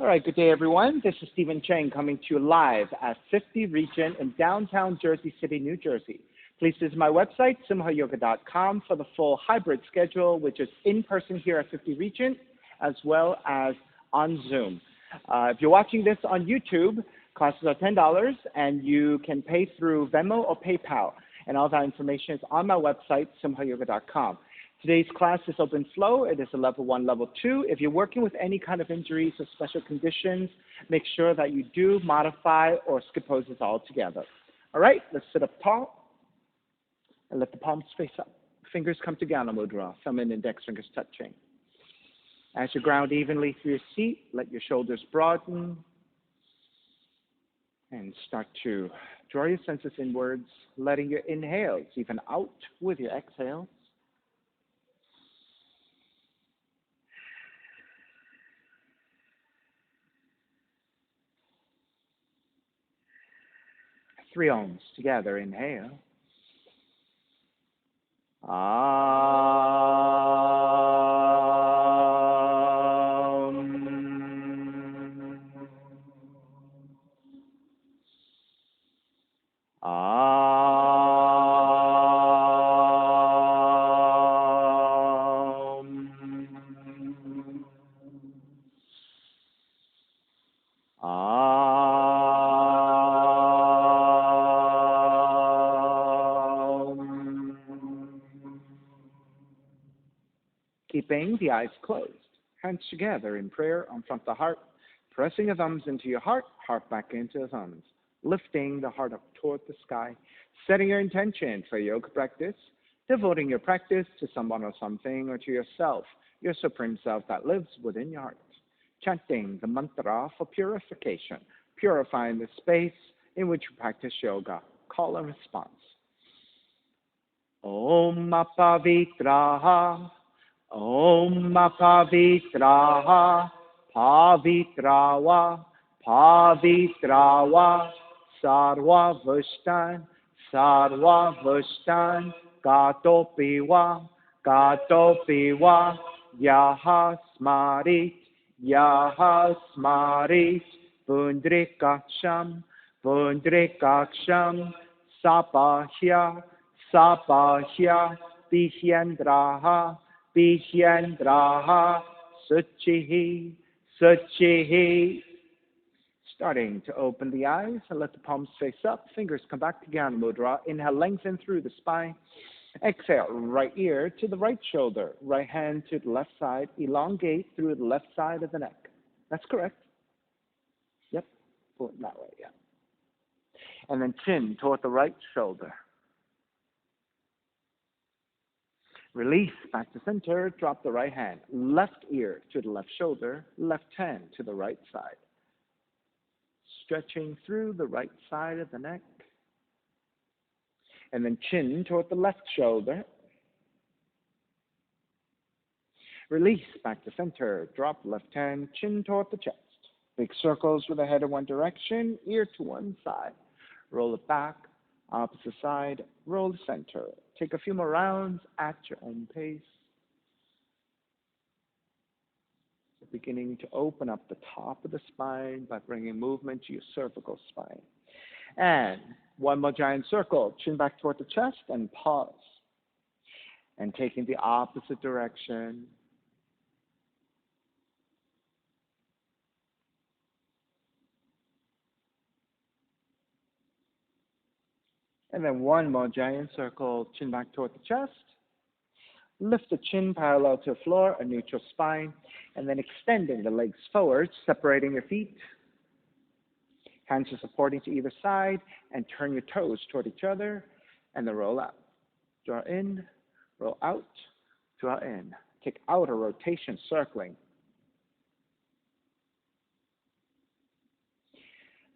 All right, good day, everyone. This is Stephen Chang coming to you live at 50 Regent in downtown Jersey City, New Jersey. Please visit my website, simhayoga.com, for the full hybrid schedule, which is in person here at 50 Regent, as well as on Zoom. If you're watching this on YouTube, classes are $10, and you can pay through Venmo or PayPal. And all that information is on my website, simhayoga.com. Today's class is open flow. It is a level 1, level 2. If you're working with any kind of injuries or special conditions, make sure that you do modify or skip poses altogether. All right, let's sit up tall and let the palms face up. Fingers come to Ghana Mudra, thumb and index fingers touching. As you ground evenly through your seat, let your shoulders broaden and start to draw your senses inwards, letting your inhales even out with your exhales. Three ohms together. Inhale. Keeping the eyes closed, hands together in prayer on front of the heart, pressing the thumbs into your heart, heart back into the thumbs, lifting the heart up toward the sky, setting your intention for yoga practice, devoting your practice to someone or something or to yourself, your supreme self that lives within your heart, chanting the mantra for purification, purifying the space in which you practice yoga. Call and response. Om Apavitraha. Om Pavitraha, Pavitrawa, Pavitrawa, Sarva Vushtan, Sarva Vushtan, Gatopiwa, Gatopiwa, Yaha Smarit, Yaha Smarit, Pundrikaksham, Pundrikaksham, Sapahya, Sapahya, Pishendraha, Pishendraha, Suchihi, Suchihi. Starting to open the eyes and let the palms face up. Fingers come back to Ghana Mudra. Inhale, lengthen through the spine. Exhale, right ear to the right shoulder. Right hand to the left side. Elongate through the left side of the neck. That's correct. Yep, pull it that way, yeah. And then chin toward the right shoulder. Release back to center, drop the right hand. Left ear to the left shoulder, left hand to the right side. Stretching through the right side of the neck. And then chin toward the left shoulder. Release back to center, drop left hand, chin toward the chest. Big circles with the head in one direction, ear to one side. Roll it back. Opposite side, roll the center. Take a few more rounds at your own pace. Beginning to open up the top of the spine by bringing movement to your cervical spine. And one more giant circle, chin back toward the chest and pause. And taking the opposite direction. And then one more giant circle, chin back toward the chest. Lift the chin parallel to the floor, a neutral spine, and then extending the legs forward, separating your feet. Hands are supporting to either side, and turn your toes toward each other, and then roll out. Draw in, roll out, draw in. Take outer rotation, circling.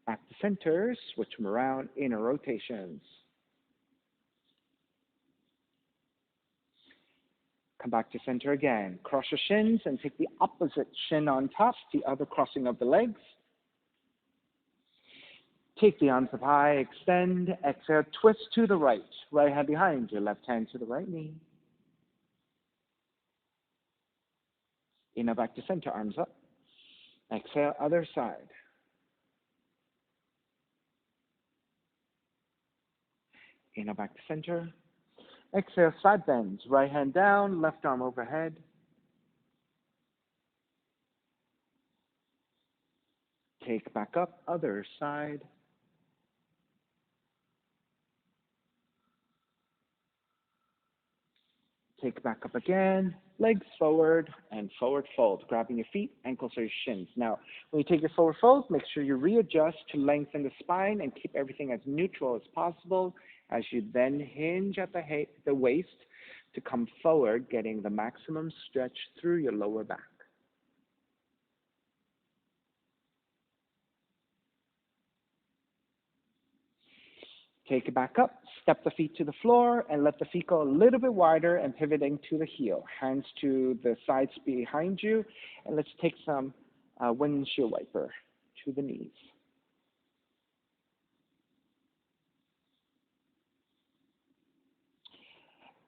Back to center, switch them around, inner rotations. Come back to center again. Cross your shins and take the opposite shin on top, the other crossing of the legs. Take the arms up high, extend, exhale, twist to the right. Right hand behind you, left hand to the right knee. Inhale back to center, arms up. Exhale, other side. Inhale back to center. Exhale, side bends. Right hand down, left arm overhead. Take back up, other side. Take back up again, legs forward and forward fold, grabbing your feet, ankles or your shins. Now, when you take your forward fold, make sure you readjust to lengthen the spine and keep everything as neutral as possible as you then hinge at the waist to come forward, getting the maximum stretch through your lower back. Take it back up, step the feet to the floor, and let the feet go a little bit wider and pivoting to the heel. Hands to the sides behind you, and let's take some windshield wiper to the knees.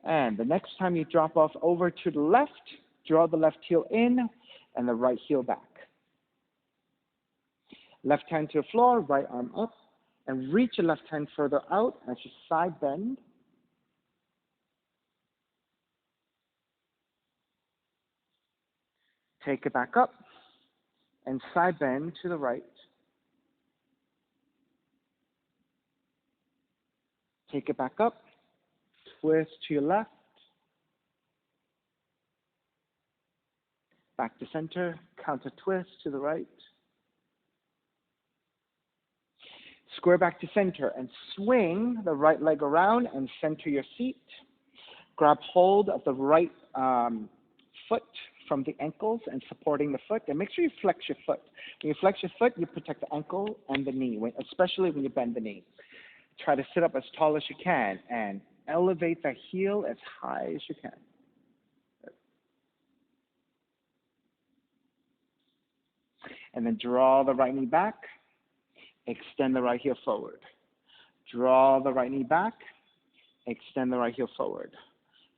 And the next time you drop off over to the left, draw the left heel in and the right heel back. Left hand to the floor, right arm up, and reach your left hand further out as you side bend. Take it back up and side bend to the right. Take it back up, twist to your left, back to center, counter twist to the right. Square back to center and swing the right leg around and center your seat. Grab hold of the right foot from the ankles and supporting the foot. And make sure you flex your foot. When you flex your foot, you protect the ankle and the knee, especially when you bend the knee. Try to sit up as tall as you can and elevate the heel as high as you can. And then draw the right knee back. Extend the right heel forward. Draw the right knee back. Extend the right heel forward.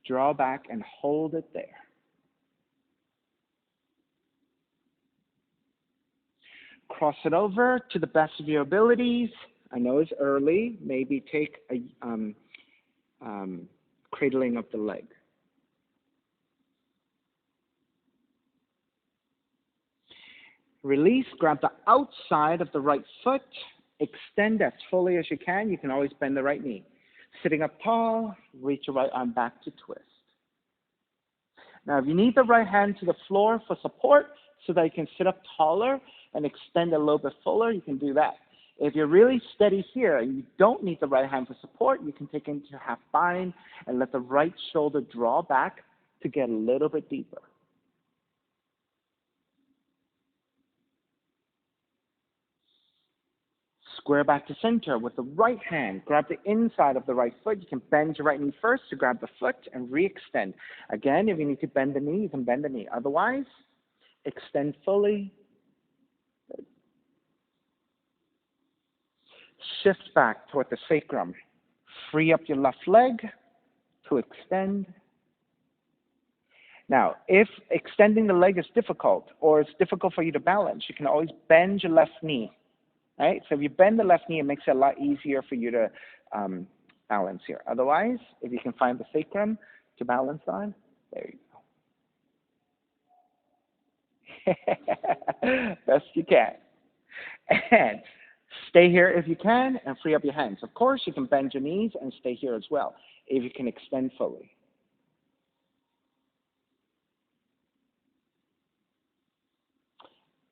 Draw back and hold it there. Cross it over to the best of your abilities. I know it's early. Maybe take a cradling of the leg. Release, grab the outside of the right foot, extend as fully as you can. You can always bend the right knee. Sitting up tall, reach your right arm back to twist. Now, if you need the right hand to the floor for support so that you can sit up taller and extend a little bit fuller, you can do that. If you're really steady here and you don't need the right hand for support, you can take it into half bind and let the right shoulder draw back to get a little bit deeper. Square back to center with the right hand. Grab the inside of the right foot. You can bend your right knee first to grab the foot and re-extend. Again, if you need to bend the knee, you can bend the knee. Otherwise, extend fully. Shift back toward the sacrum. Free up your left leg to extend. Now, if extending the leg is difficult or it's difficult for you to balance, you can always bend your left knee. Right? So if you bend the left knee, it makes it a lot easier for you to balance here. Otherwise, if you can find the sacrum to balance on, there you go. Best you can. And stay here if you can and free up your hands. Of course, you can bend your knees and stay here as well if you can extend fully.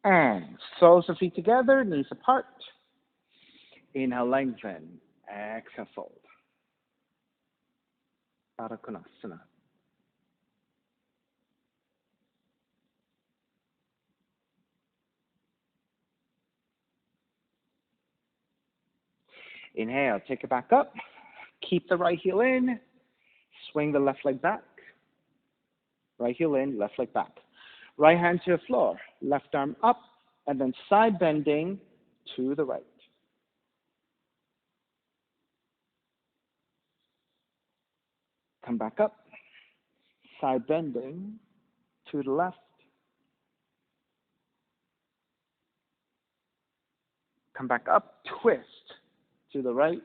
And soles of feet together, knees apart. Inhale, lengthen. Exhale, fold. Baddha Konasana. Inhale, take it back up. Keep the right heel in. Swing the left leg back. Right heel in, left leg back. Right hand to the floor. Left arm up, and then side bending to the right. Come back up. Side bending to the left. Come back up, twist to the right.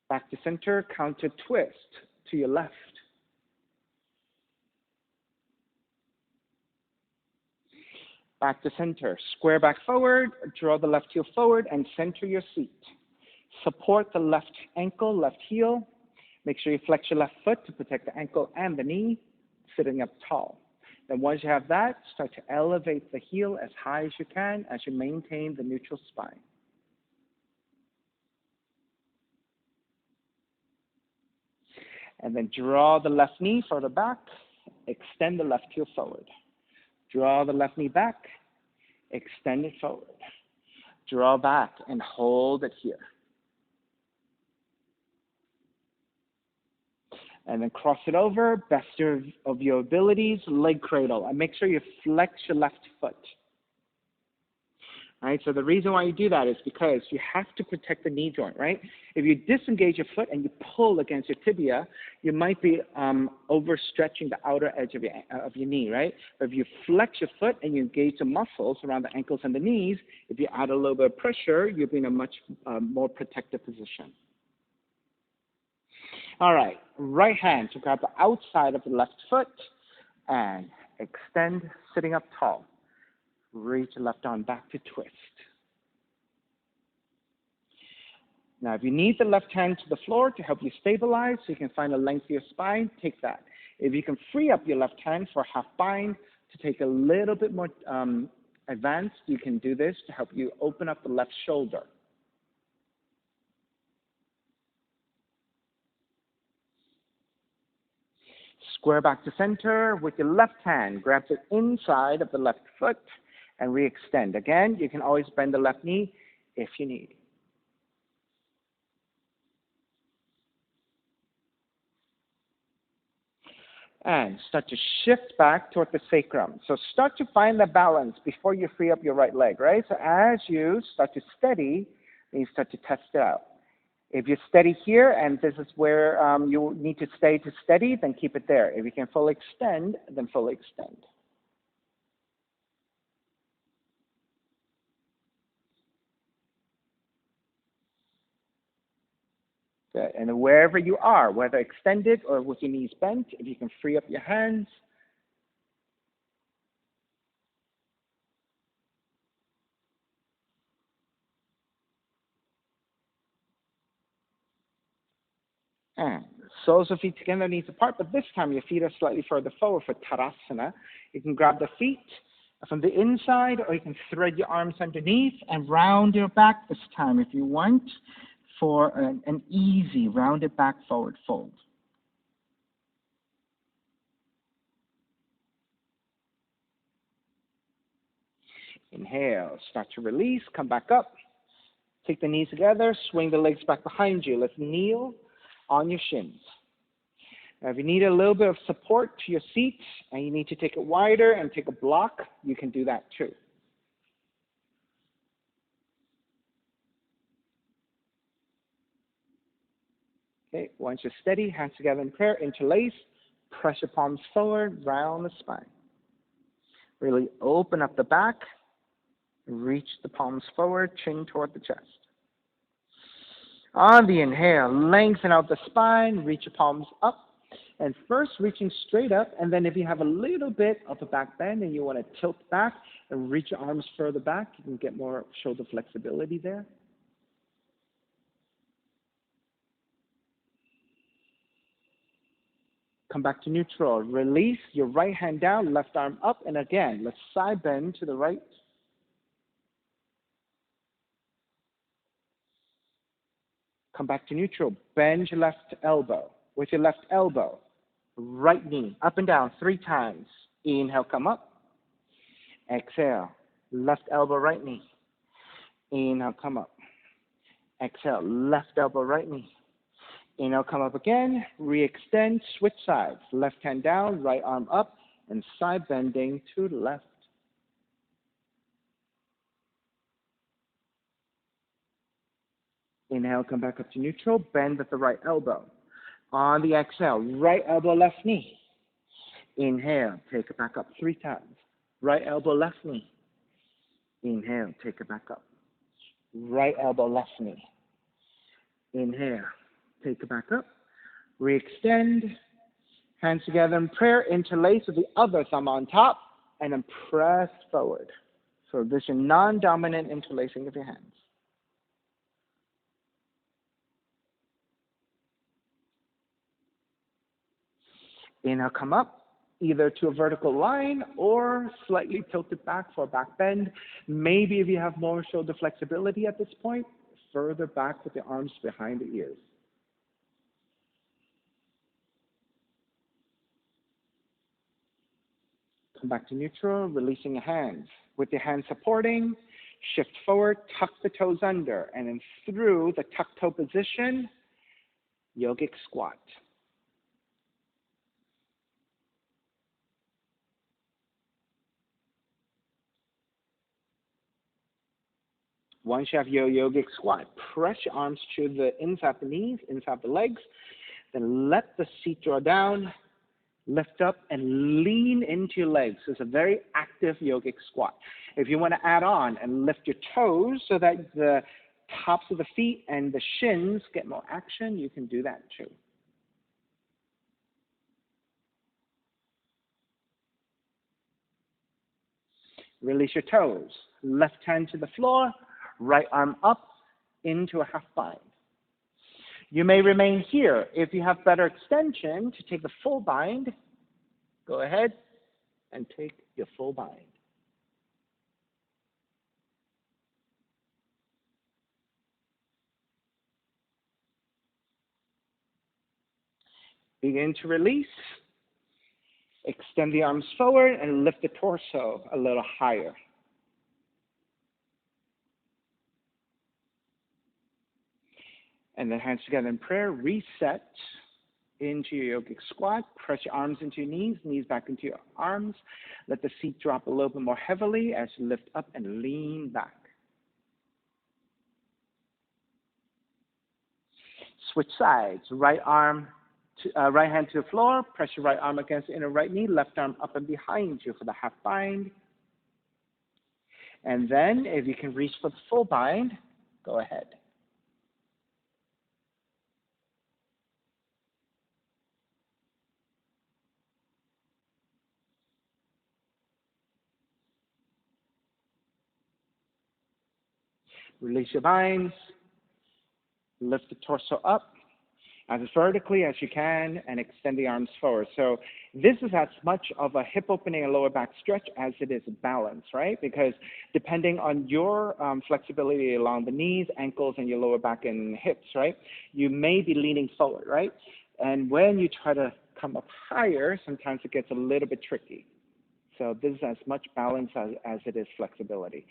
Back to center, counter twist to your left. Back to center, square back forward, draw the left heel forward and center your seat. Support the left ankle, left heel. Make sure you flex your left foot to protect the ankle and the knee, sitting up tall. Then once you have that, start to elevate the heel as high as you can as you maintain the neutral spine. And then draw the left knee further back, extend the left heel forward. Draw the left knee back, extend it forward. Draw back and hold it here. And then cross it over, best of your abilities, leg cradle. And make sure you flex your left foot. Right? So the reason why you do that is because you have to protect the knee joint, right? If you disengage your foot and you pull against your tibia, you might be overstretching the outer edge of your knee, right? But if you flex your foot and you engage the muscles around the ankles and the knees, if you add a little bit of pressure, you'll be in a much more protected position. All right, right hand to grab the outside of the left foot and extend, sitting up tall. Reach the left arm back to twist. Now, if you need the left hand to the floor to help you stabilize, so you can find the length of your spine, take that. If you can free up your left hand for half bind to take a little bit more advanced, you can do this to help you open up the left shoulder. Square back to center with your left hand. Grab the inside of the left foot and re-extend. Again, you can always bend the left knee if you need. And start to shift back toward the sacrum. So start to find the balance before you free up your right leg, right? So as you start to steady, then you start to test it out. If you're steady here and this is where you need to stay to steady, then keep it there. If you can fully extend, then fully extend. Good. And wherever you are, whether extended or with your knees bent, if you can free up your hands. And soles of feet together, knees apart, but this time your feet are slightly further forward for Tadasana. You can grab the feet from the inside, or you can thread your arms underneath and round your back this time if you want for an easy rounded back forward fold. Inhale, start to release, come back up. Take the knees together, swing the legs back behind you. Let's kneel on your shins. Now, if you need a little bit of support to your seat and you need to take it wider and take a block, you can do that too. Okay, once you're steady, hands together in prayer, interlace, press your palms forward, round the spine. Really open up the back, reach the palms forward, chin toward the chest. On the inhale, lengthen out the spine, reach your palms up. And first, reaching straight up, and then if you have a little bit of a back bend and you want to tilt back and reach your arms further back, you can get more shoulder flexibility there. Come back to neutral. Release your right hand down, left arm up, and again, let's side bend to the right. Come back to neutral. Bend your left elbow. With your left elbow, right knee, up and down 3 times. Inhale, come up. Exhale, left elbow, right knee. Inhale, come up. Exhale, left elbow, right knee. Inhale, come up again. Re-extend, switch sides. Left hand down, right arm up, and side bending to the left. Inhale, come back up to neutral. Bend at the right elbow. On the exhale, right elbow, left knee. Inhale, take it back up 3 times. Right elbow, left knee. Inhale, take it back up. Right elbow, left knee. Inhale, take it back up. Re-extend. Hands together in prayer. Interlace with the other thumb on top. And then press forward. So this is your non-dominant interlacing of your hands. Inhale, come up, either to a vertical line or slightly tilted back for a back bend. Maybe if you have more shoulder flexibility at this point, further back with the arms behind the ears. Come back to neutral, releasing your hands. With your hands supporting, shift forward, tuck the toes under, and then through the tuck toe position, yogic squat. Once you have your yogic squat, press your arms to the inside the knees, inside the legs, then let the seat draw down, lift up, and lean into your legs. It's a very active yogic squat. If you want to add on and lift your toes so that the tops of the feet and the shins get more action, you can do that too. Release your toes. Left hand to the floor, right arm up into a half bind. You may remain here. If you have better extension to take the full bind, go ahead and take your full bind. Begin to release. Extend the arms forward and lift the torso a little higher. And then hands together in prayer, reset into your yogic squat. Press your arms into your knees, knees back into your arms. Let the seat drop a little bit more heavily as you lift up and lean back. Switch sides. Right hand to the floor. Press your right arm against the inner right knee. Left arm up and behind you for the half bind. And then, if you can reach for the full bind, go ahead. Release your binds. Lift the torso up as vertically as you can and extend the arms forward. So this is as much of a hip opening and lower back stretch as it is balance, right? Because depending on your flexibility along the knees, ankles, and your lower back and hips, right, you may be leaning forward, right? And when you try to come up higher, sometimes it gets a little bit tricky. So this is as much balance as it is flexibility.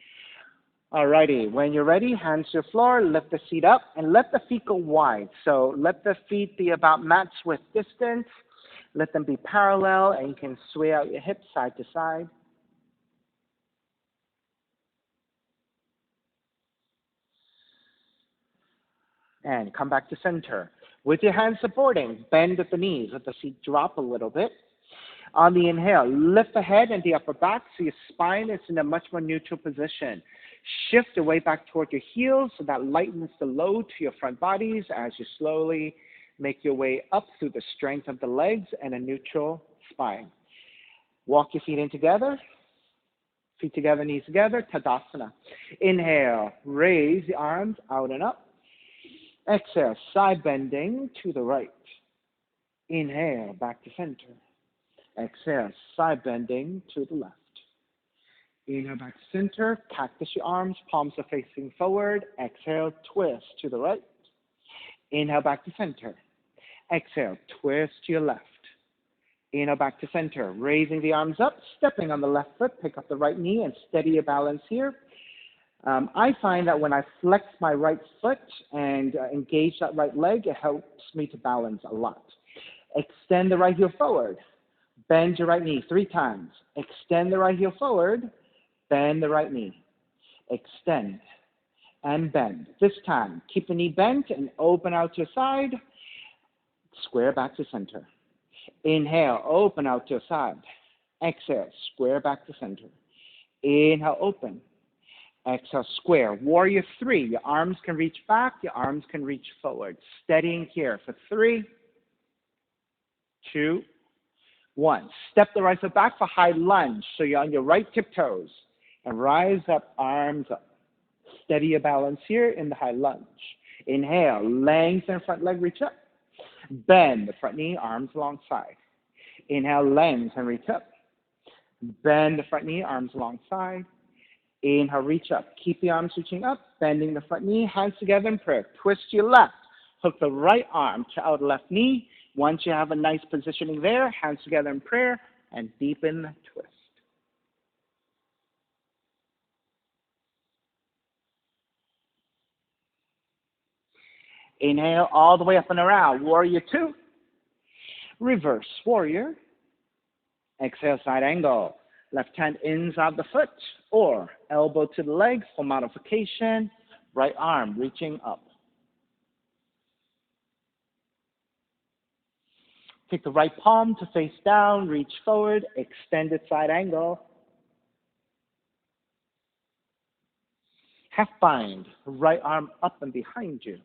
Alrighty, when you're ready, hands to the floor, lift the seat up, and let the feet go wide. So let the feet be about match width distance. Let them be parallel, and you can sway out your hips side to side. And come back to center. With your hands supporting, bend at the knees, let the seat drop a little bit. On the inhale, lift the head and the upper back so your spine is in a much more neutral position. Shift your way back toward your heels so that lightens the load to your front bodies as you slowly make your way up through the strength of the legs and a neutral spine. Walk your feet in together. Feet together, knees together, Tadasana. Inhale, raise the arms out and up. Exhale, side bending to the right. Inhale, back to center. Exhale, side bending to the left. Inhale, back to center. Cactus your arms, palms are facing forward. Exhale, twist to the right. Inhale, back to center. Exhale, twist to your left. Inhale, back to center. Raising the arms up, stepping on the left foot. Pick up the right knee and steady your balance here. I find that when I flex my right foot and engage that right leg, it helps me to balance a lot. Extend the right heel forward. Bend your right knee 3 times. Extend the right heel forward. Bend the right knee. Extend and bend. This time, keep the knee bent and open out to your side. Square back to center. Inhale, open out to your side. Exhale, square back to center. Inhale, open. Exhale, square. Warrior three. Your arms can reach back. Your arms can reach forward. Steadying here for 3, 2, 1. Step the right foot back for high lunge. So you're on your right tiptoes. And rise up, arms up. Steady your balance here in the high lunge. Inhale, lengthen front leg, reach up. Bend the front knee, arms alongside. Inhale, lengthen, reach up. Bend the front knee, arms alongside. Inhale, reach up. Keep the arms reaching up, bending the front knee, hands together in prayer. Twist to your left. Hook the right arm to outer left knee. Once you have a nice positioning there, hands together in prayer, and deepen the twist. Inhale all the way up and around. Warrior two. Reverse warrior. Exhale, side angle. Left hand inside the foot or elbow to the leg for modification. Right arm reaching up. Take the right palm to face down, reach forward, extended side angle. Half bind, right arm up and behind you.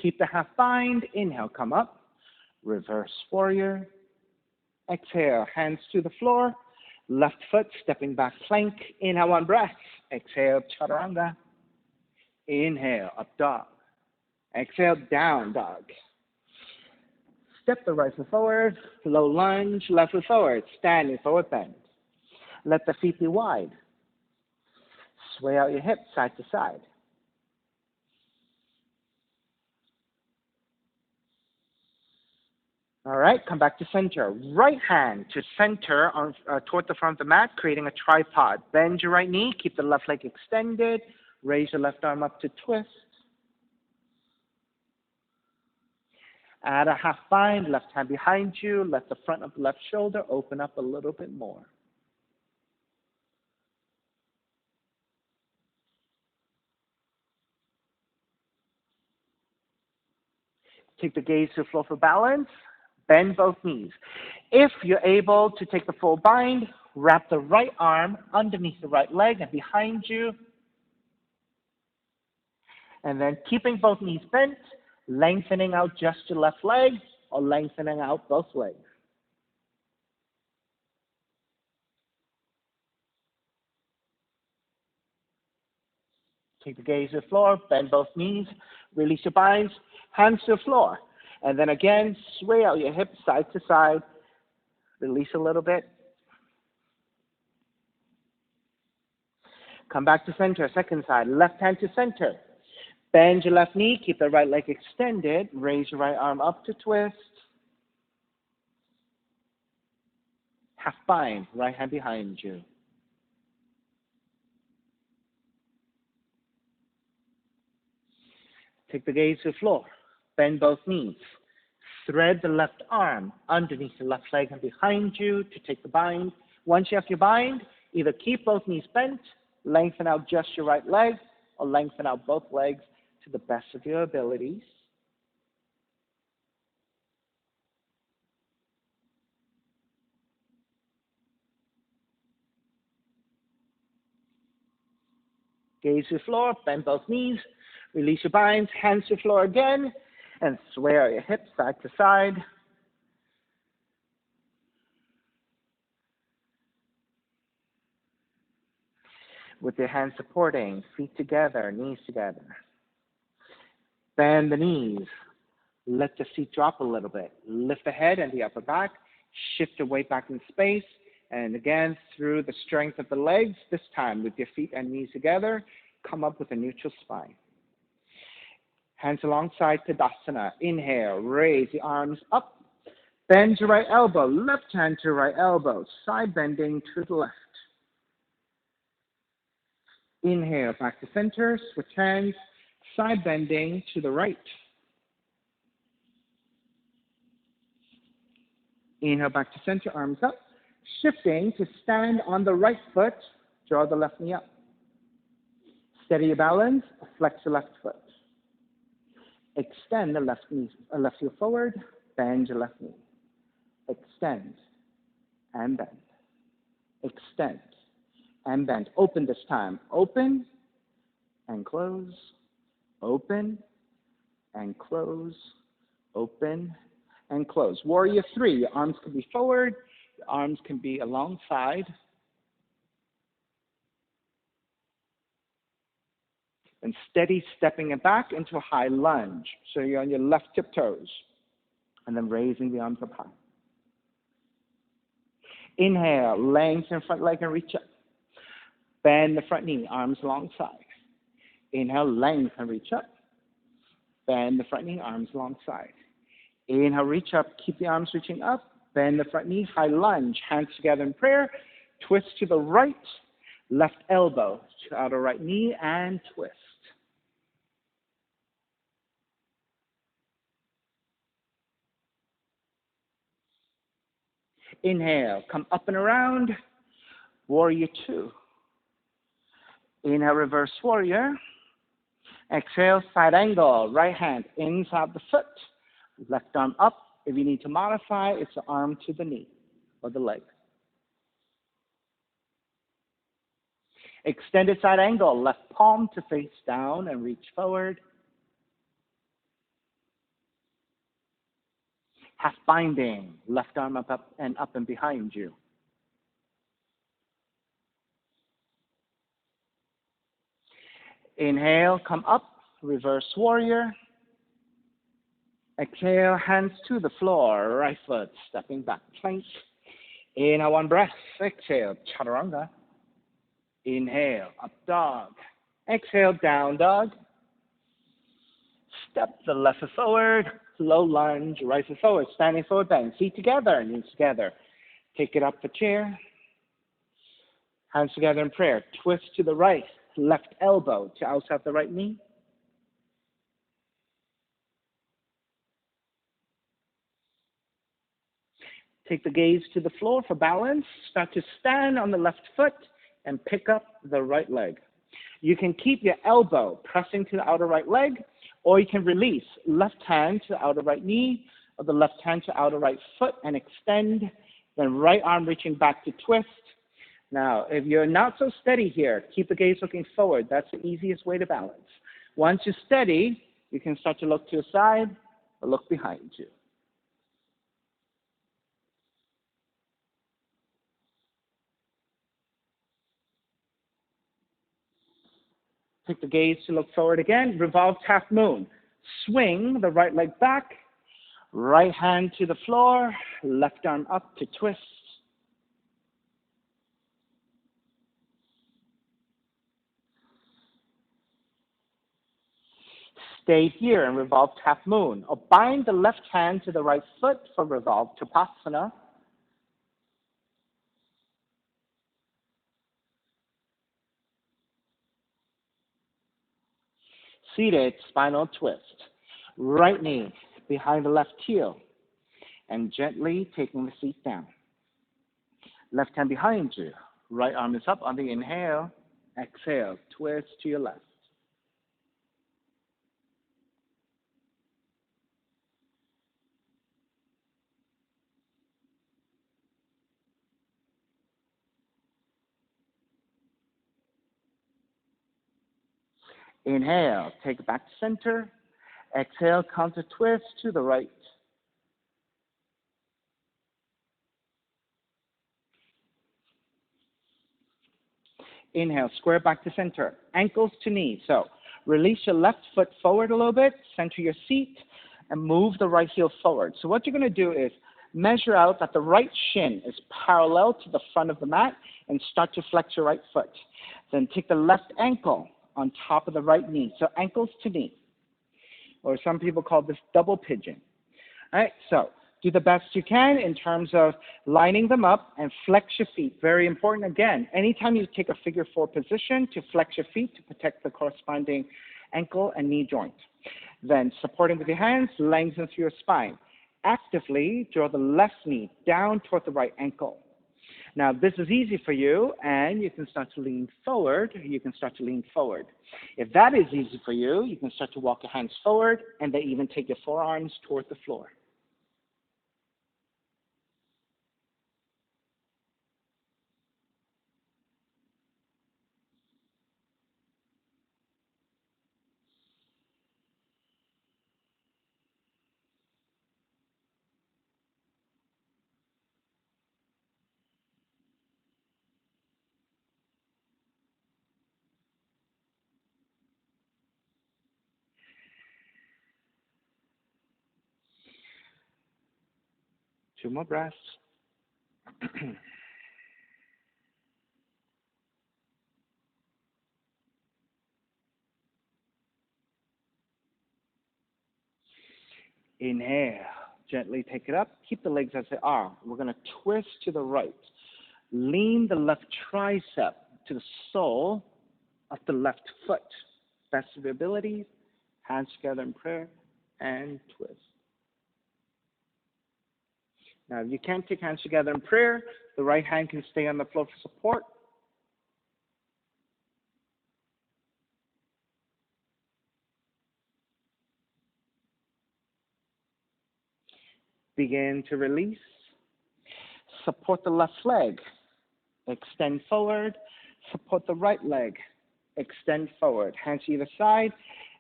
Keep the half bind, inhale, come up. Reverse warrior. Exhale, hands to the floor. Left foot stepping back plank. Inhale, one breath. Exhale, chaturanga. Inhale, up dog. Exhale, down dog. Step the right foot forward. Low lunge, left foot forward. Standing forward bend. Let the feet be wide. Sway out your hips side to side. All right, come back to center. Right hand to center on, toward the front of the mat, creating a tripod. Bend your right knee, keep the left leg extended. Raise your left arm up to twist. Add a half bind, left hand behind you. Let the front of the left shoulder open up a little bit more. Take the gaze to the floor for balance. Bend both knees. If you're able to take the full bind, wrap the right arm underneath the right leg and behind you. And then keeping both knees bent, lengthening out just your left leg or lengthening out both legs. Take the gaze to the floor, bend both knees, release your binds, hands to the floor. And then again, sway out your hips side to side. Release a little bit. Come back to center, second side. Left hand to center. Bend your left knee, keep the right leg extended. Raise your right arm up to twist. Half bind, right hand behind you. Take the gaze to the floor. Bend both knees. Thread the left arm underneath the left leg and behind you to take the bind. Once you have your bind, either keep both knees bent, lengthen out just your right leg, or lengthen out both legs to the best of your abilities. Gaze to the floor, bend both knees, release your binds, hands to the floor again, and sway out your hips side to side. With your hands supporting, feet together, knees together. Bend the knees. Let the seat drop a little bit. Lift the head and the upper back. Shift your weight back in space. And again, through the strength of the legs, this time with your feet and knees together, come up with a neutral spine. Hands alongside Tadasana. Inhale, raise the arms up. Bend your right elbow, left hand to right elbow, side bending to the left. Inhale, back to center, switch hands, side bending to the right. Inhale, back to center, arms up. Shifting to stand on the right foot, draw the left knee up. Steady your balance, flex the left foot. Extend the left heel forward, Bend your left knee. Extend and bend. Extend and bend. Open this time. Open and close. Open and close. Open and close. Warrior 3. Your arms can be forward. Your arms can be alongside. And steady stepping it back into a high lunge. So you're on your left tiptoes. And then raising the arms up high. Inhale, lengthen front leg and reach up. Bend the front knee, arms alongside. Inhale, lengthen, reach up. Bend the front knee, arms alongside. Inhale, reach up, keep the arms reaching up. Bend the front knee, high lunge, hands together in prayer. Twist to the right, left elbow to outer right knee, and twist. Inhale, come up and around, warrior 2. Inhale, reverse warrior. Exhale, side angle, right hand inside the foot, left arm up. If you need to modify, it's the arm to the knee or the leg. Extended side angle, left palm to face down and reach forward. Half binding, left arm up and behind you. Inhale, come up, reverse warrior. Exhale, hands to the floor, right foot stepping back, plank. Inhale, one breath. Exhale, chaturanga. Inhale, up dog. Exhale, down dog. Step the left foot forward, low lunge, right foot forward, standing forward bend. Feet together, knees together. Take it up the chair. Hands together in prayer. Twist to the right, left elbow to outside the right knee. Take the gaze to the floor for balance. Start to stand on the left foot and pick up the right leg. You can keep your elbow pressing to the outer right leg, or you can release left hand to the outer right knee, or the left hand to outer right foot and extend, then right arm reaching back to twist. Now, if you're not so steady here, keep the gaze looking forward. That's the easiest way to balance. Once you're steady, you can start to look to the side or look behind you. Take the gaze to look forward again. Revolved half moon. Swing the right leg back. Right hand to the floor. Left arm up to twist. Stay here in revolved half moon. Or bind the left hand to the right foot for revolved Tapasana. Seated spinal twist. Right knee behind the left heel. And gently taking the seat down. Left hand behind you. Right arm is up on the inhale. Exhale, twist to your left. Inhale, take it back to center. Exhale, counter twist to the right. Inhale, square back to center. Ankles to knees. So release your left foot forward a little bit, center your seat, and move the right heel forward. So what you're going to do is measure out that the right shin is parallel to the front of the mat and start to flex your right foot. Then take the left ankle on top of the right knee. So ankles to knee. Or some people call this double pigeon. All right, so do the best you can in terms of lining them up and flex your feet. Very important. Again, anytime you take a figure 4 position, to flex your feet to protect the corresponding ankle and knee joint. Then supporting with your hands, lengthen through your spine. Actively draw the left knee down toward the right ankle. Now, this is easy for you, and you can start to lean forward. You can start to lean forward. If that is easy for you, you can start to walk your hands forward, and then even take your forearms toward the floor. Two more breaths. Inhale. Gently take it up. Keep the legs as they are. We're going to twist to the right. Lean the left tricep to the sole of the left foot. Best of your ability. Hands together in prayer and twist. Now, if you can't take hands together in prayer, the right hand can stay on the floor for support. Begin to release. Support the left leg. Extend forward. Support the right leg. Extend forward. Hands to either side.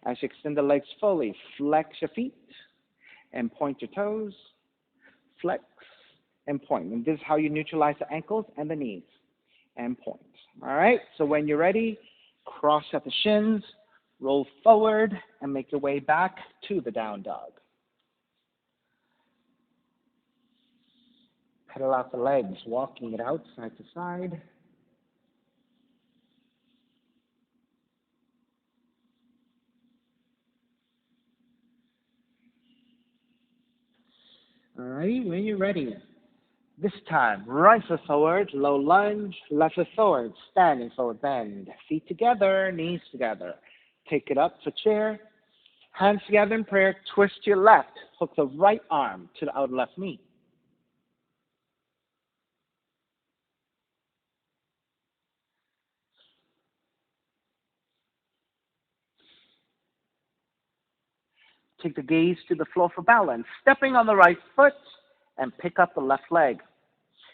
As you extend the legs fully, flex your feet and point your toes. Flex and point. And this is how you neutralize the ankles and the knees. And point. All right? So when you're ready, cross at the shins, roll forward, and make your way back to the down dog. Pedal out the legs, walking it out side to side. All right, when you're ready, this time, right foot forward, low lunge, left foot forward, standing forward bend. Feet together, knees together. Take it up for chair. Hands together in prayer, twist to your left. Hook the right arm to the outer left knee. Take the gaze to the floor for balance. Stepping on the right foot and pick up the left leg.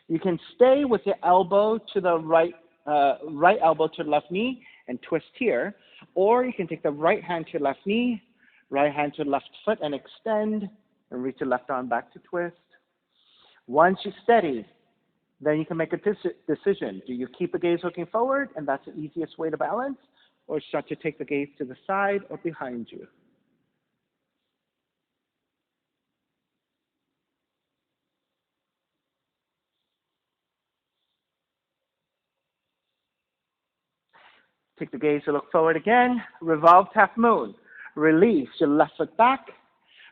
You can stay with your elbow to the right elbow to the left knee and twist here. Or you can take the right hand to your left knee, right hand to the left foot and extend, and reach your left arm back to twist. Once you're steady, then you can make a decision. Do you keep the gaze looking forward, and that's the easiest way to balance, or start to take the gaze to the side or behind you? Take the gaze to look forward again. Revolve half moon. Release your left foot back.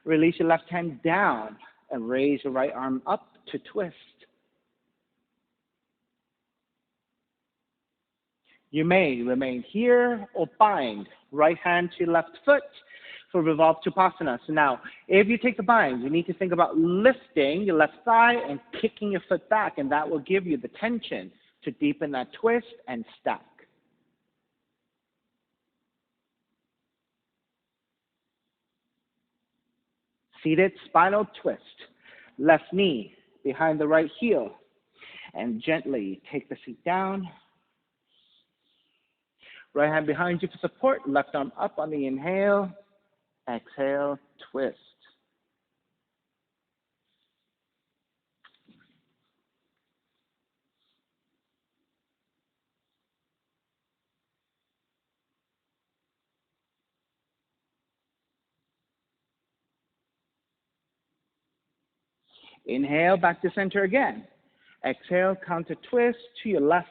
Release your left hand down and raise your right arm up to twist. You may remain here or bind right hand to left foot for Revolve Tapasana. So now, if you take the bind, you need to think about lifting your left thigh and kicking your foot back, and that will give you the tension to deepen that twist and stack. Seated spinal twist. Left knee behind the right heel. And gently take the seat down. Right hand behind you for support. Left arm up on the inhale. Exhale, twist. Inhale, back to center again. Exhale, counter twist to your left.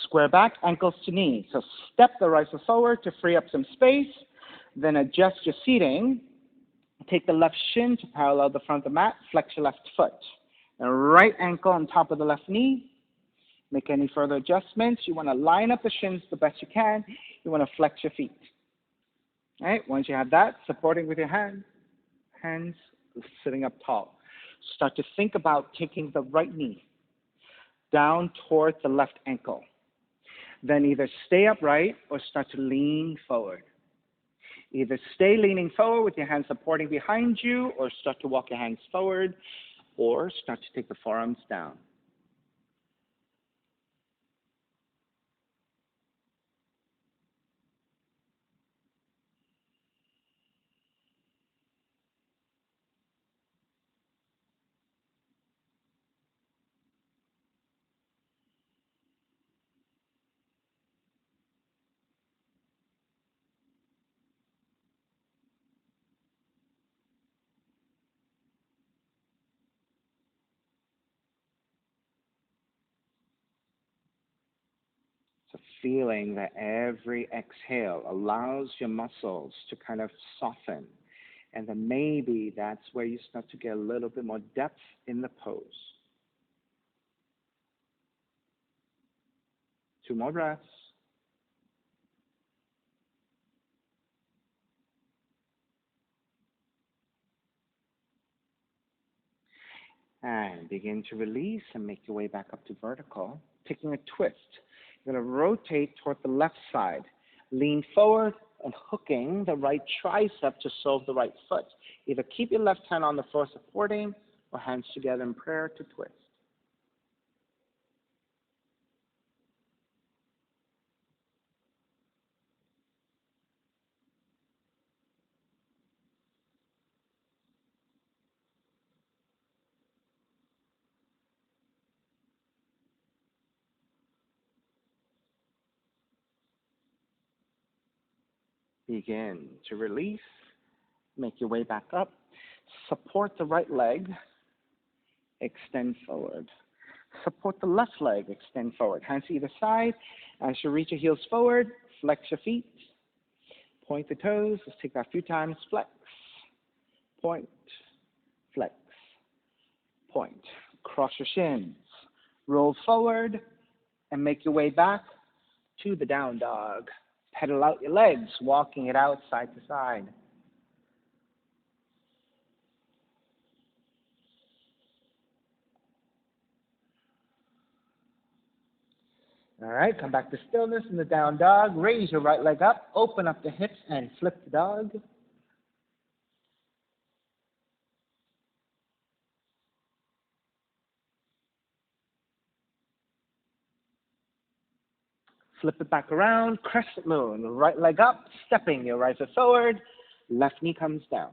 Square back, ankles to knees. So step the right foot forward to free up some space. Then adjust your seating. Take the left shin to parallel the front of the mat. Flex your left foot. And right ankle on top of the left knee. Make any further adjustments. You want to line up the shins the best you can. You want to flex your feet. All right, once you have that, supporting with your hands sitting up tall. Start to think about taking the right knee down towards the left ankle. Then either stay upright or start to lean forward. Either stay leaning forward with your hands supporting behind you, or start to walk your hands forward, or start to take the forearms down. feeling that every exhale allows your muscles to kind of soften. And then maybe that's where you start to get a little bit more depth in the pose. 2 more breaths. And begin to release and make your way back up to vertical, taking a twist. You're going to rotate toward the left side. Lean forward and hooking the right tricep to solve the right foot. Either keep your left hand on the floor supporting or hands together in prayer to twist. Begin to release. Make your way back up. Support the right leg. Extend forward. Support the left leg. Extend forward. Hands to either side. As you reach your heels forward, flex your feet. Point the toes. Let's take that a few times. Flex. Point. Flex. Point. Cross your shins. Roll forward and make your way back to the down dog. Pedal out your legs, walking it out side to side. All right, come back to stillness in the down dog. Raise your right leg up, open up the hips, and flip the dog. Flip it back around, crescent moon. Right leg up, stepping your right foot forward, left knee comes down.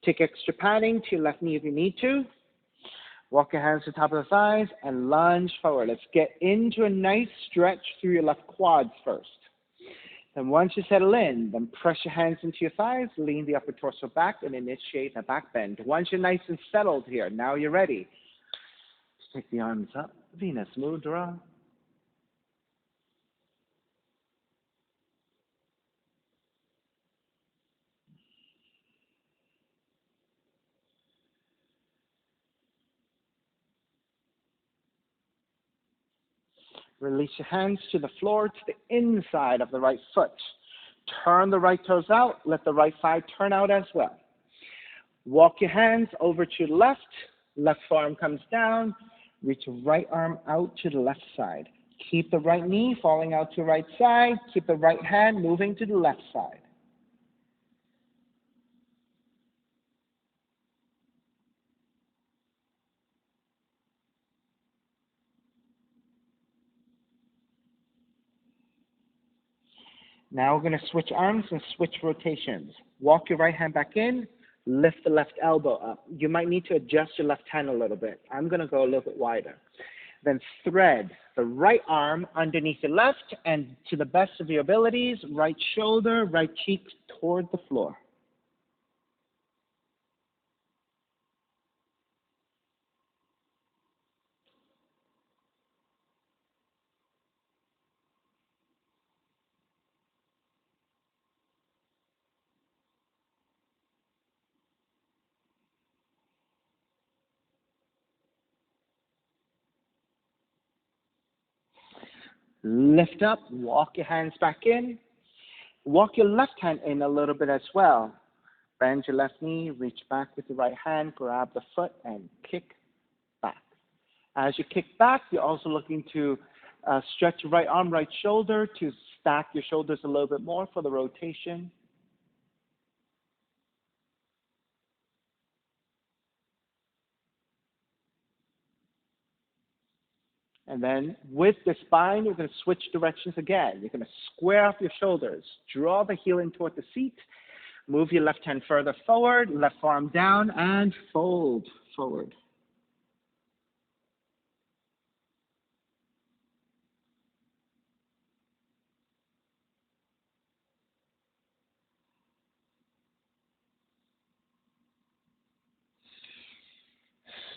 Take extra padding to your left knee if you need to. Walk your hands to the top of the thighs and lunge forward. Let's get into a nice stretch through your left quads first. Then once you settle in, then press your hands into your thighs, lean the upper torso back, and initiate a back bend. Once you're nice and settled here, now you're ready. Take the arms up, Venus Mudra. Release your hands to the floor, to the inside of the right foot. Turn the right toes out. Let the right thigh turn out as well. Walk your hands over to the left. Left forearm comes down. Reach your right arm out to the left side. Keep the right knee falling out to the right side. Keep the right hand moving to the left side. Now we're going to switch arms and switch rotations. Walk your right hand back in, lift the left elbow up. You might need to adjust your left hand a little bit. I'm going to go a little bit wider. Then thread the right arm underneath your left, and to the best of your abilities, right shoulder, right cheek toward the floor. Lift up, walk your hands back in. Walk your left hand in a little bit as well. Bend your left knee, reach back with your right hand, grab the foot, and kick back. As you kick back, you're also looking to stretch your right arm, right shoulder to stack your shoulders a little bit more for the rotation. And then with the spine, you're going to switch directions again. You're going to square up your shoulders, draw the heel in toward the seat, move your left hand further forward, left arm down, and fold forward.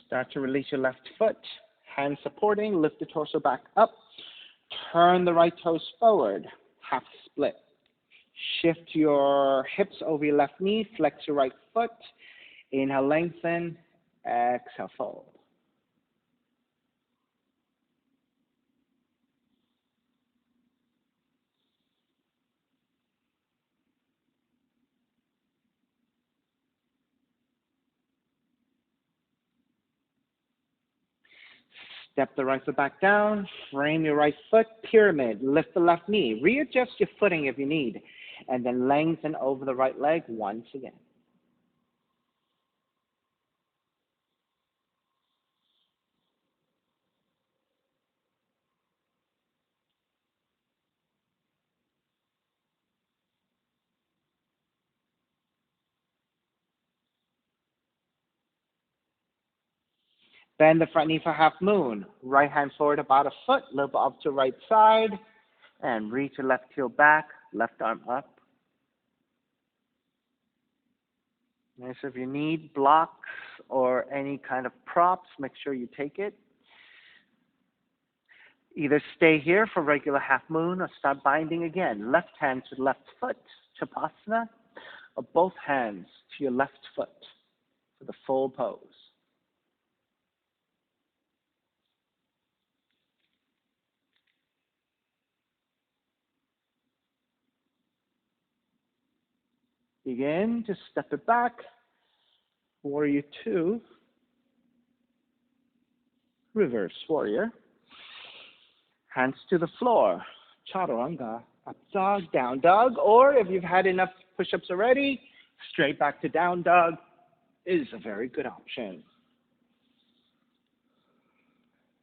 Start to release your left foot, hands supporting, lift the torso back up, Turn the right toes forward, half split. Shift your hips over your left knee, flex your right foot. Inhale, lengthen. Exhale, fold. Step the right foot back down, frame your right foot, pyramid, lift the left knee, readjust your footing if you need, and then lengthen over the right leg once again. Bend the front knee for half moon. Right hand forward about a foot, little bit up to right side, and reach your left heel back, left arm up. And so if you need blocks or any kind of props, make sure you take it. Either stay here for regular half moon or start binding again. Left hand to left foot, Chapasana, or both hands to your left foot for the full pose. Begin to step it back. Warrior two. Reverse warrior. Hands to the floor. Chaturanga. Up dog, down dog. Or if you've had enough push-ups already, straight back to down dog is a very good option.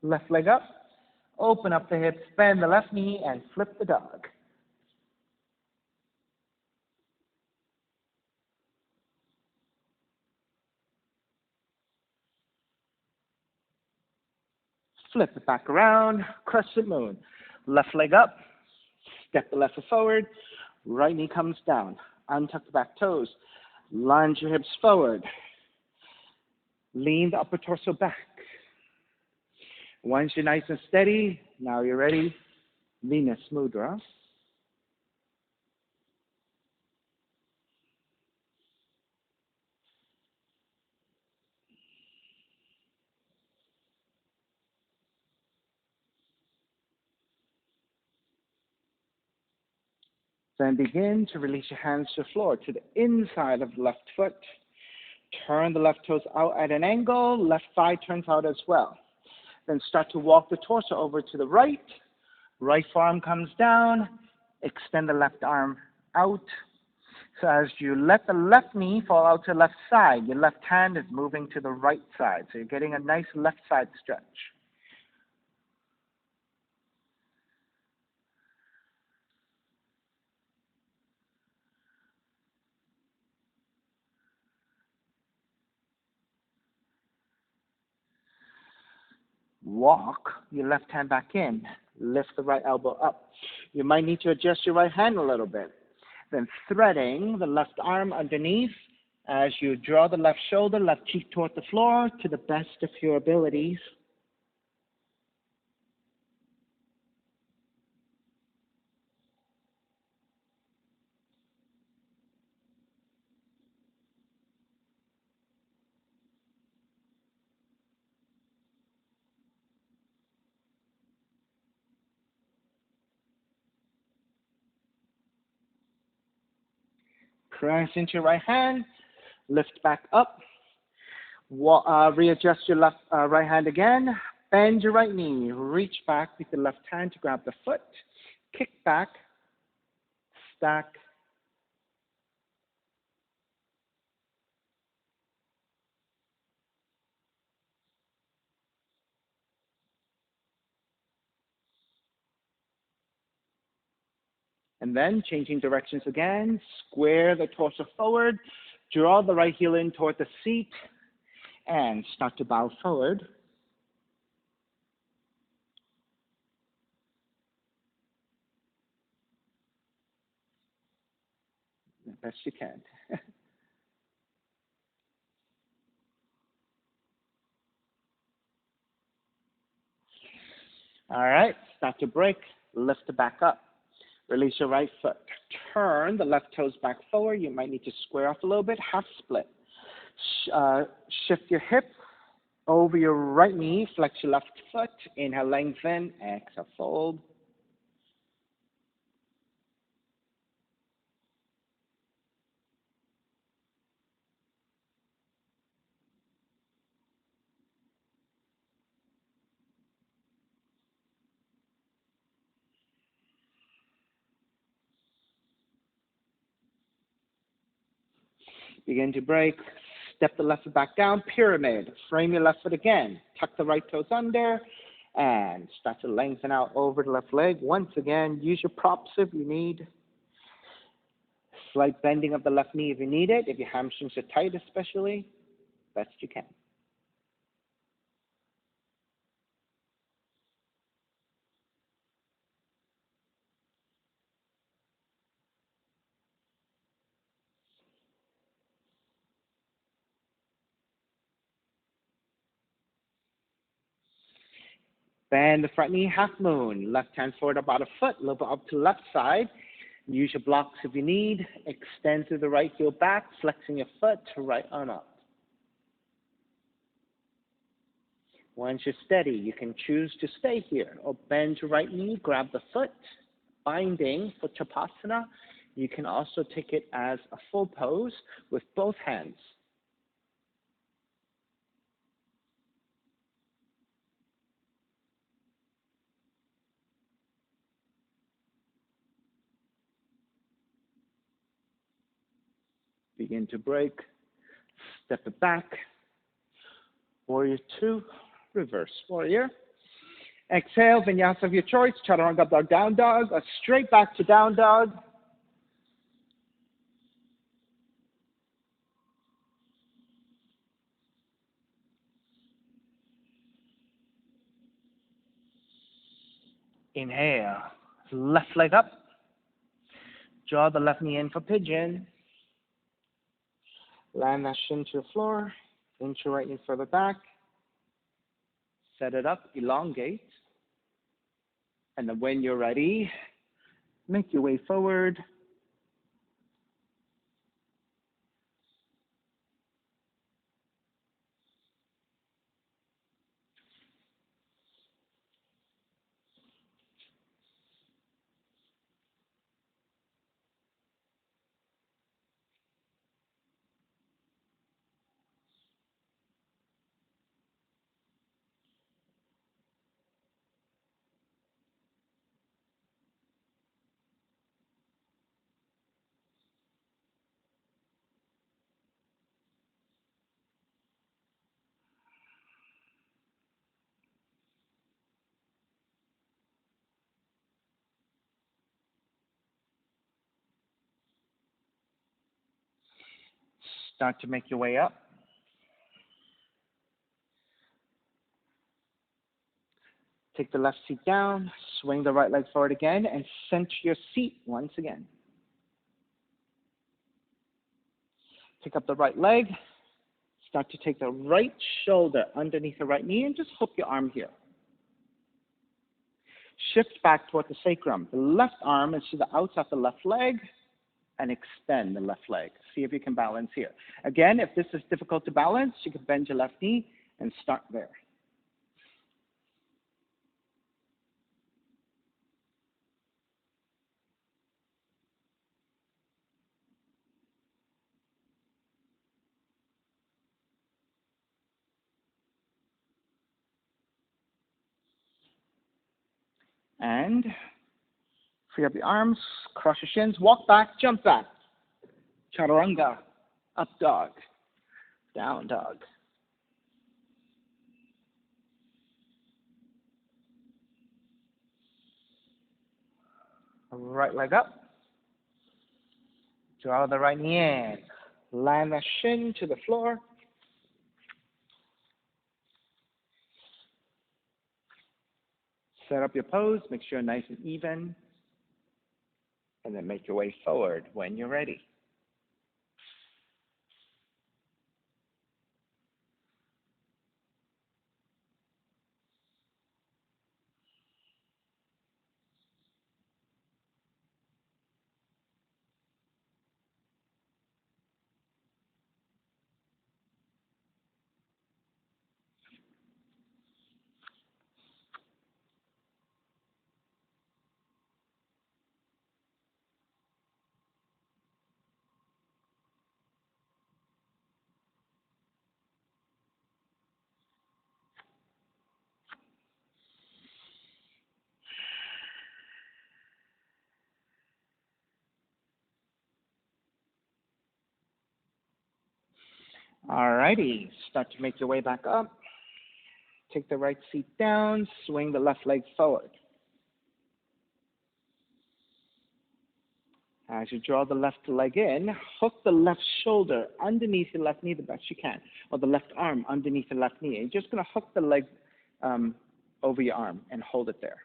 Left leg up. Open up the hips, bend the left knee, and flip the dog. Flip it back around, crescent moon. Left leg up, step the left foot forward, right knee comes down. Untuck the back toes. Lunge your hips forward. Lean the upper torso back. Once you're nice and steady, now you're ready. Venus Mudra. Then begin to release your hands to the floor, to the inside of the left foot. Turn the left toes out at an angle. Left thigh turns out as well. Then start to walk the torso over to the right. Right forearm comes down. Extend the left arm out. So as you let the left knee fall out to the left side, your left hand is moving to the right side. So you're getting a nice left side stretch. Walk your left hand back in. Lift the right elbow up. You might need to adjust your right hand a little bit. Then threading the left arm underneath as you draw the left shoulder, left cheek toward the floor to the best of your abilities. Press into your right hand, lift back up, readjust your right hand again, bend your right knee, reach back with the left hand to grab the foot, kick back, stack, and then changing directions again, square the torso forward, draw the right heel in toward the seat, and start to bow forward. The best you can. All right, start to break. lift it back up. Release your right foot. Turn the left toes back forward. You might need to square off a little bit, half split. Shift your hip over your right knee. Flex your left foot. Inhale, lengthen. Exhale, fold. Begin to break. Step the left foot back down. Pyramid. Frame your left foot again. Tuck the right toes under. And start to lengthen out over the left leg. Once again, use your props if you need. Slight bending of the left knee if you need it. If your hamstrings are tight especially, best you can. Bend the front knee, half moon. Left hand forward about a foot, a little bit up to the left side. Use your blocks if you need. Extend through the right heel back, flexing your foot to right arm up. Once you're steady, you can choose to stay here or bend your right knee, grab the foot, binding for Chapasana. You can also take it as a full pose with both hands. Begin to break. Step it back. Warrior 2, reverse warrior. Exhale, vinyasa of your choice, chaturanga dog, down dog, or straight back to down dog. Inhale, left leg up. Draw the left knee in for pigeon. Land that shin to the floor. Inch your right knee further back. Set it up, elongate. And then when you're ready, make your way forward. Start to make your way up. Take the left seat down, swing the right leg forward again, and center your seat once again. Pick up the right leg. Start to take the right shoulder underneath the right knee and just hook your arm here. Shift back toward the sacrum. The left arm is to the outside of the left leg and extend the left leg. See if you can balance here. Again, if this is difficult to balance, you can bend your left knee and start there. And free up the arms, cross your shins, walk back, jump back. Chaturanga, up dog, down dog. Right leg up. Draw the right knee in. Land the shin to the floor. Set up your pose, make sure nice and even. And then make your way forward when you're ready. Alrighty, start to make your way back up. Take the right seat down, swing the left leg forward. As you draw the left leg in, hook the left shoulder underneath your left knee the best you can, or the left arm underneath your left knee. You're just going to hook the leg over your arm and hold it there.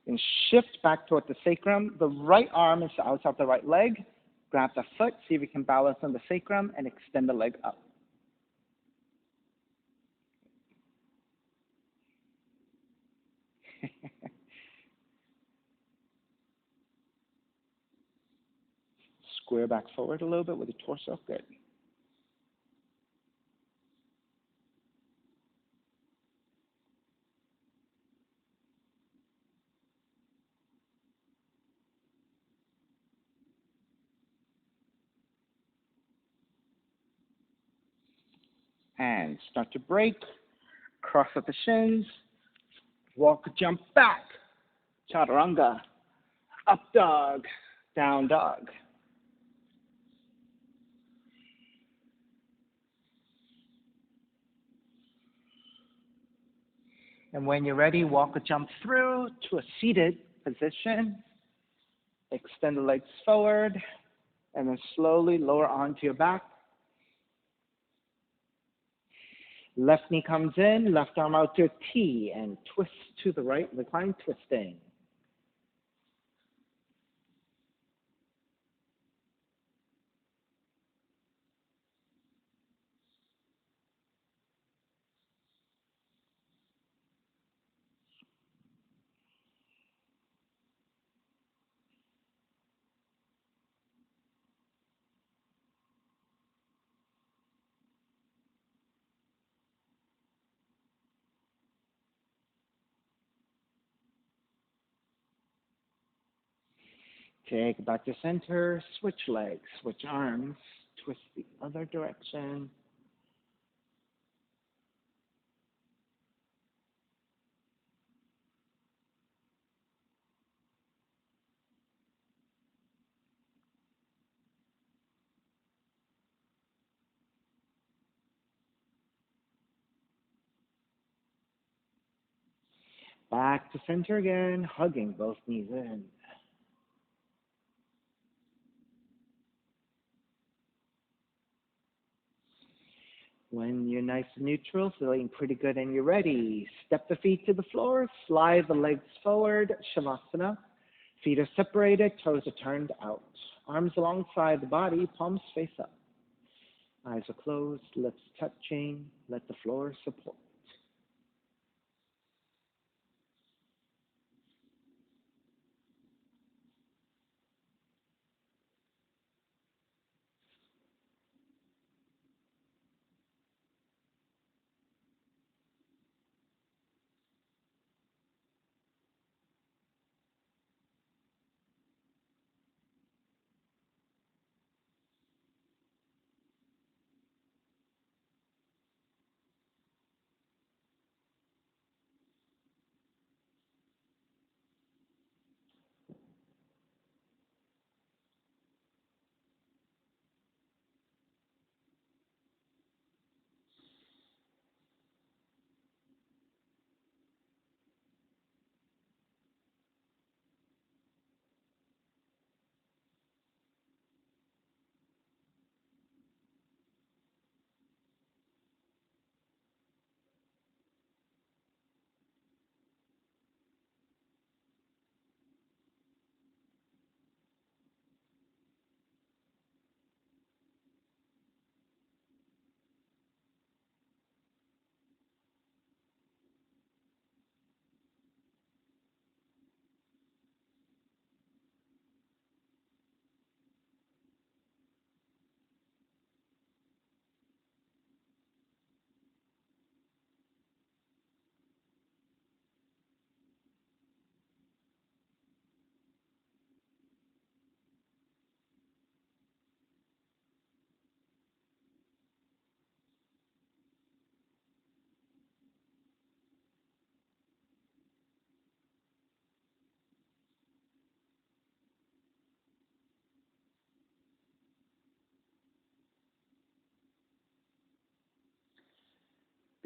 Then shift back toward the sacrum. The right arm is outside the right leg. Grab the foot, see if you can balance on the sacrum, and extend the leg up. Square back forward a little bit with the torso. Good. And start to break. Cross up the shins. Walk, jump back. Chaturanga. Up dog. Down dog. And when you're ready, walk or jump through to a seated position. Extend the legs forward, and then slowly lower onto your back. Left knee comes in, left arm out to a T, and twist to the right, recline twisting. Take it back to center, switch legs, switch arms, twist the other direction. Back to center again, hugging both knees in. When you're nice and neutral, feeling pretty good and you're ready, step the feet to the floor, slide the legs forward, Shavasana. Feet are separated, toes are turned out. Arms alongside the body, palms face up. Eyes are closed, lips touching, let the floor support.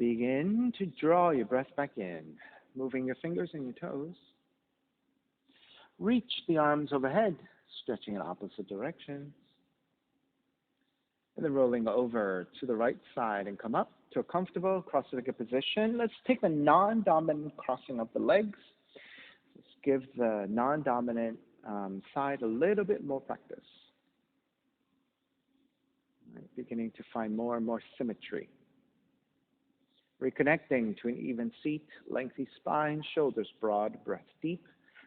Begin to draw your breath back in, moving your fingers and your toes. Reach the arms overhead, stretching in opposite directions. And then rolling over to the right side and come up to a comfortable cross-legged position. Let's take the non-dominant crossing of the legs. Let's give the non-dominant side a little bit more practice. Right, beginning to find more and more symmetry. Reconnecting to an even seat, lengthy spine, shoulders broad, breath deep,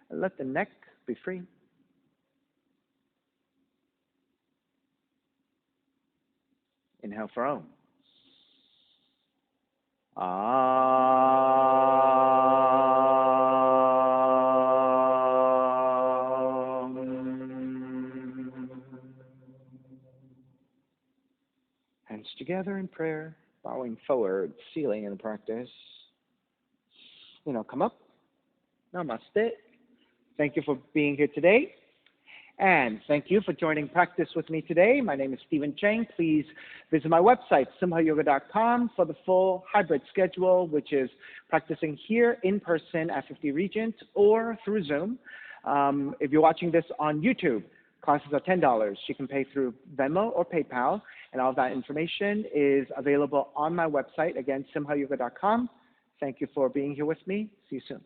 and let the neck be free. Inhale for Om. Hands together in prayer, bowing forward, sealing in the practice. Come up. Namaste. Thank you for being here today. And thank you for joining practice with me today. My name is Stephen Chang. Please visit my website, simhayoga.com, for the full hybrid schedule, which is practicing here in person at 50 Regent or through Zoom. If you're watching this on YouTube, classes are $10. You can pay through Venmo or PayPal, and all of that information is available on my website, again, simhayoga.com. Thank you for being here with me. See you soon.